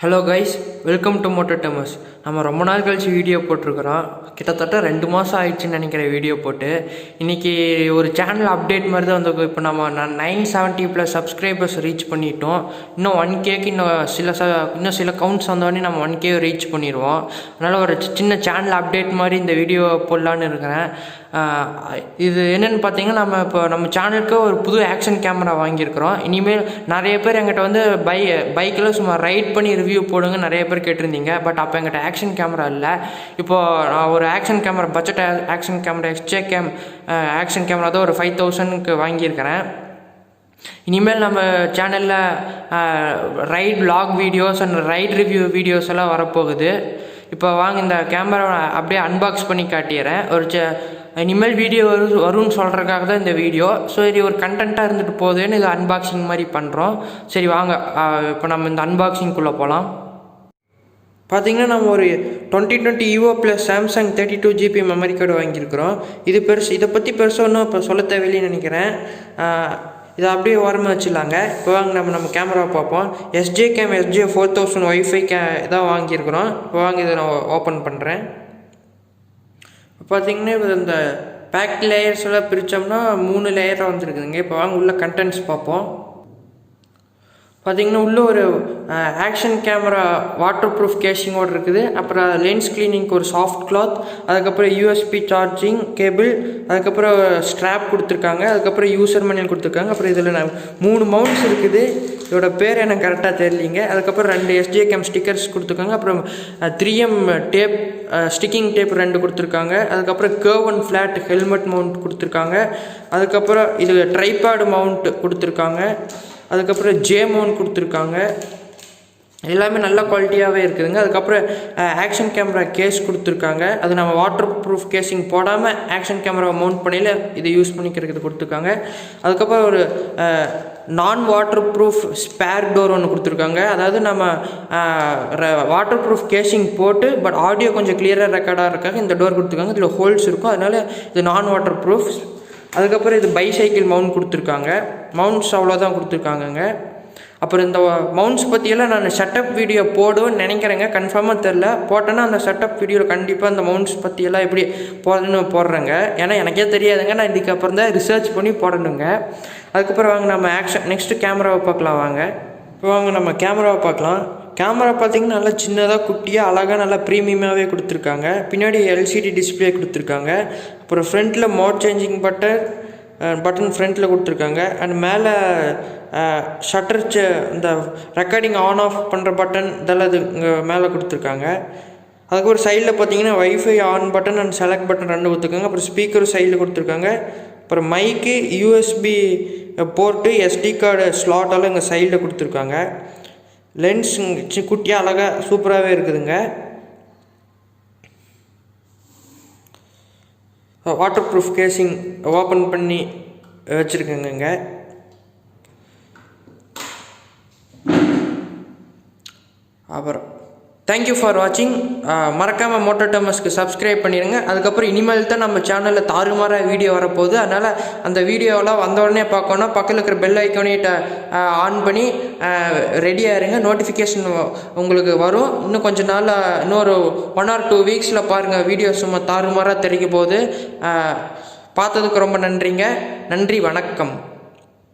Hello guys, welcome to Moto Tamers. நம்ம ரொம்ப நாள் கழிச்சு வீடியோ போட்டிருக்கிறோம். கிட்டத்தட்ட 2 மாதம் ஆயிடுச்சுன்னு நினைக்கிறேன் வீடியோ போட்டு. இன்றைக்கி ஒரு சேனல் அப்டேட் மாதிரி தான் வந்து இப்போ நம்ம 970+ சப்ஸ்கிரைபர்ஸ் ரீச் பண்ணிட்டோம். இன்னும் 1Kக்கு இன்னும் சில கவுண்ட்ஸ் வந்தோடனே நம்ம 1K ரீச் பண்ணிடுவோம். அதனால் ஒரு சின்ன சேனல் அப்டேட் மாதிரி இந்த வீடியோ போடலான்னு இருக்கிறேன். இது என்னென்னு பார்த்தீங்கன்னா, நம்ம சேனலுக்கு ஒரு புது ஆக்ஷன் கேமரா வாங்கியிருக்கிறோம். இனிமேல் நிறைய பேர் எங்கிட்ட வந்து பைக்கில் சும்மா ரைட் பண்ணி ரிவ்யூ போடுங்க நிறைய பேர் கேட்டிருந்தீங்க. பட் அப்போ எங்கிட்ட ஆக்ஷன் கேமரா இல்லை. இப்போது நான் ஒரு action camera, budget action camera, SJCAM action camera தான் ஒரு 5000க்கு வாங்கியிருக்கிறேன். இனிமேல் நம்ம சேனலில் right vlog videos and right review videos எல்லாம் வரப்போகுது. இப்போ வாங்க இந்த கேமரா அப்படியே அன்பாக்ஸ் பண்ணி காட்டிடுறேன். இனிமேல் வீடியோ வரும்னு சொல்கிறதுக்காக தான் இந்த வீடியோ. ஸோ இது ஒரு கண்டென்ட்டாக இருந்துட்டு போகுதுன்னு இது அன்பாக்சிங் மாதிரி பண்ணுறோம். சரி வாங்க, இப்போ நம்ம இந்த அன்பாக்சிங்குள்ளே போகலாம். பார்த்திங்கன்னா நம்ம ஒரு 2020 EVO + Samsung 32GB memory card வாங்கியிருக்கிறோம். இது இதை பற்றி பெருசாக ஒன்றும் இப்போ சொல்ல தேவையில்லைன்னு நினைக்கிறேன். இதை அப்படியே ஓரமாக வச்சுலாங்க. இப்போ வாங்க நம்ம கேமராவை பார்ப்போம். SJCAM SJ4000 ஒய்ஃபை இதான் வாங்கியிருக்கிறோம். இப்போ வாங்க இதை நான் ஓப்பன் பண்ணுறேன். பார்த்திங்கன்னா இப்போ இந்த பேக் லேயர்ஸ் எல்லாம் பிரித்தோம்னா 3 லேயராக வந்துருக்குதுங்க. இப்போ வாங்க உள்ள கண்டென்ட்ஸ் பார்ப்போம். பார்த்திங்கன்னா உள்ளே ஒரு ஆக்ஷன் கேமரா வாட்டர் ப்ரூஃப் கேஷிங்கோடு இருக்குது. அப்புறம் லென்ஸ் கிளீனிங்க்கு ஒரு சாஃப்ட் கிளாத், அதுக்கப்புறம் USB சார்ஜிங் கேபிள், அதுக்கப்புறம் ஸ்ட்ராப் கொடுத்துருக்காங்க, அதுக்கப்புறம் யூசர் மேனுவல் கொடுத்துருக்காங்க. அப்புறம் இதில் 3 மவுண்ட்ஸ் இருக்குது. இதோட பேர் எனக்கு கரெக்டாக தெரியலிங்க. அதுக்கப்புறம் 2 SJCAM ஸ்டிக்கர்ஸ் கொடுத்துருக்காங்க. அப்புறம் 3M டேப், ஸ்டிக்கிங் டேப் 2 கொடுத்துருக்காங்க. அதுக்கப்புறம் curve and flat helmet mount கொடுத்துருக்காங்க. அதுக்கப்புறம் இது ட்ரைபேட் மவுண்ட் கொடுத்துருக்காங்க. அதுக்கப்புறம் மவுண்ட் கொடுத்துருக்காங்க. எல்லாமே நல்ல குவாலிட்டியாகவே இருக்குதுங்க. அதுக்கப்புறம் ஆக்ஷன் கேமரா கேஸ் கொடுத்துருக்காங்க. அது நம்ம வாட்டர் ப்ரூஃப் கேஸிங் போடாமல் ஆக்ஷன் கேமரா மவுண்ட் பண்ணியில் இதை யூஸ் பண்ணிக்கிறதுக்கு கொடுத்துருக்காங்க. அதுக்கப்புறம் ஒரு நான் வாட்டர் ப்ரூஃப் ஸ்பேர் டோர் ஒன்று கொடுத்துருக்காங்க. அதாவது நம்ம வாட்டர் ப்ரூஃப் கேஷிங் போட்டு பட் ஆடியோ கொஞ்சம் கிளியராக ரெக்கார்டாக இருக்காங்க இந்த டோர் கொடுத்துருக்காங்க. இதில் ஹோல்ஸ் இருக்கும், அதனால் இது நான் வாட்டர் ப்ரூஃப். அதுக்கப்புறம் இது பைசைக்கிள் மவுண்ட் கொடுத்துருக்காங்க. மவுண்ட்ஸ் அவ்வளோதான் கொடுத்துருக்காங்கங்க. அப்புறம் இந்த மவுண்ட்ஸ் பற்றியெல்லாம் நான் செட்டப் வீடியோ போடுவேன்னு நினைக்கிறேங்க. கன்ஃபார்மாக தெரில. போட்டேன்னா அந்த செட்டப் வீடியோவில் கண்டிப்பாக அந்த மவுண்ட்ஸ் பற்றியெல்லாம் எப்படி போடுறதுன்னு போடுறேங்க. ஏன்னா எனக்கே தெரியாதுங்க. நான் இதுக்கப்புறம் தான் ரிசர்ச் பண்ணி போடணுங்க. அதுக்கப்புறம் வாங்க நம்ம நெக்ஸ்ட்டு கேமராவை பார்க்கலாம். வாங்க இப்போ வாங்க நம்ம கேமராவை பார்க்கலாம். கேமரா பார்த்திங்கன்னா நல்லா சின்னதாக குட்டியாக அழகாக நல்லா ப்ரீமியமாகவே கொடுத்துருக்காங்க. பின்னாடி LCD டிஸ்பிளே கொடுத்துருக்காங்க. அப்புறம் ஃப்ரண்ட்டில் மோட் சேஞ்சிங் பட்டன் ஃப்ரண்ட்டில் கொடுத்துருக்காங்க. அண்ட் மேலே ஷட்டர் இந்த ரெக்கார்டிங் ஆன் ஆஃப் பண்ணுற பட்டன் இதெல்லாம் இது இங்கே மேலே கொடுத்துருக்காங்க. அதுக்கப்புறம் சைடில் பார்த்தீங்கன்னா wifi on button and select button 2 கொடுத்துருக்காங்க. அப்புறம் ஸ்பீக்கர் சைடில் கொடுத்துருக்காங்க. அப்புறம் மைக்கு, USB போர்ட்டு, SD கார்டு ஸ்லாட்டெல்லாம் இங்கே சைடில் கொடுத்துருக்காங்க. லென்ஸ் குட்டியாக அழகாக சூப்பராகவே இருக்குதுங்க. வாட்டர் ப்ரூஃப் கேஸிங் ஓப்பன் பண்ணி வச்சுருக்கேங்க. அப்புறம் தேங்க்யூ ஃபார் வாட்சிங். மறக்காமல் மோட்டோ டேமர்ஸ்க்கு சப்ஸ்கிரைப் பண்ணிடுங்க. அதுக்கப்புறம் இனிமேல் தான் நம்ம சேனலில் தாறுமாறாக வீடியோ வரப்போகுது. அதனால் அந்த வீடியோவெல்லாம் வந்தோடனே பார்க்கணுன்னா பக்கத்தில் இருக்கிற பெல் ஐக்கானே ஆன் பண்ணி ரெடியாக இருங்க. நோட்டிஃபிகேஷன் உங்களுக்கு வரும். இன்னும் கொஞ்சம் நாள், இன்னொரு 1 or 2 வீக்ஸில் பாருங்கள். வீடியோ சும்மா தாறுமாறாக தெரிக்க போகுது. பார்த்ததுக்கு ரொம்ப நன்றிங்க. நன்றி, வணக்கம்.